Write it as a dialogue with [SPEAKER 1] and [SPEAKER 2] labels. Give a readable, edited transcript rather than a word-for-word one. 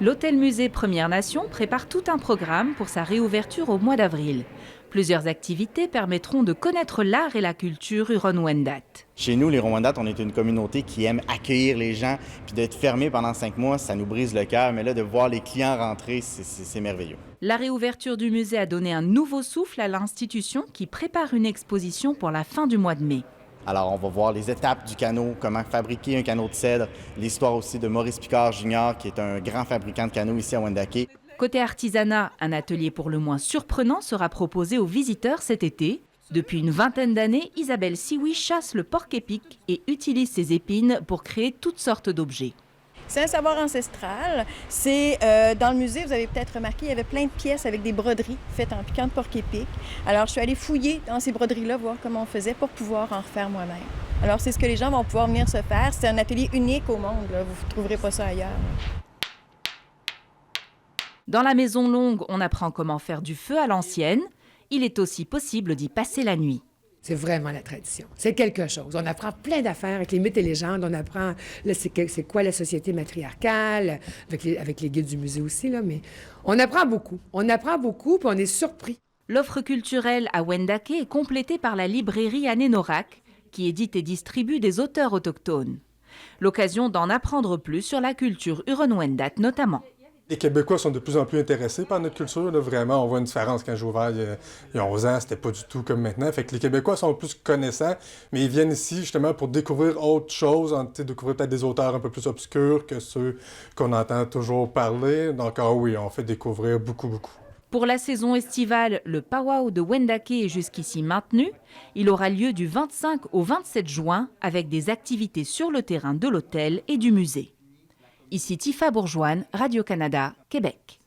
[SPEAKER 1] L'hôtel-musée Première Nation prépare tout un programme pour sa réouverture au mois d'avril. Plusieurs activités permettront de connaître l'art et la culture Huron-Wendat.
[SPEAKER 2] Chez nous, les Huron-Wendat, on est une communauté qui aime accueillir les gens, puis d'être fermé pendant 5 mois, ça nous brise le cœur, mais là, de voir les clients rentrer, c'est merveilleux.
[SPEAKER 1] La réouverture du musée a donné un nouveau souffle à l'institution qui prépare une exposition pour la fin du mois de mai.
[SPEAKER 2] Alors, on va voir les étapes du canot, comment fabriquer un canot de cèdre, l'histoire aussi de Maurice Picard Jr., qui est un grand fabricant de canots ici à Wendake.
[SPEAKER 1] Côté artisanat, un atelier pour le moins surprenant sera proposé aux visiteurs cet été. Depuis une vingtaine d'années, Isabelle Sioui chasse le porc-épic et utilise ses épines pour créer toutes sortes d'objets.
[SPEAKER 3] C'est un savoir ancestral. Dans le musée, vous avez peut-être remarqué, il y avait plein de pièces avec des broderies faites en piquant de porc-épic. Alors, je suis allée fouiller dans ces broderies-là, voir comment on faisait pour pouvoir en refaire moi-même. Alors, c'est ce que les gens vont pouvoir venir se faire. C'est un atelier unique au monde, là. Vous ne trouverez pas ça ailleurs.
[SPEAKER 1] Dans la Maison Longue, on apprend comment faire du feu à l'ancienne. Il est aussi possible d'y passer la nuit.
[SPEAKER 4] C'est vraiment la tradition. C'est quelque chose. On apprend plein d'affaires avec les mythes et légendes. On apprend c'est quoi la société matriarcale, avec les guides du musée aussi, là. Mais on apprend beaucoup. On apprend beaucoup, puis on est surpris.
[SPEAKER 1] L'offre culturelle à Wendake est complétée par la librairie Anénorak, qui édite et distribue des auteurs autochtones. L'occasion d'en apprendre plus sur la culture Huron-Wendat notamment.
[SPEAKER 5] Les Québécois sont de plus en plus intéressés par notre culture. Là. Vraiment, on voit une différence. Quand j'ai ouvert il y a 11 ans, c'était pas du tout comme maintenant. Fait que les Québécois sont plus connaissants, mais ils viennent ici justement pour découvrir autre chose, découvrir peut-être des auteurs un peu plus obscurs que ceux qu'on entend toujours parler. Donc, oui, on fait découvrir beaucoup.
[SPEAKER 1] Pour la saison estivale, le powwow de Wendake est jusqu'ici maintenu. Il aura lieu du 25 au 27 juin avec des activités sur le terrain de l'hôtel et du musée. Ici Tifa Bourgeoine, Radio-Canada, Québec.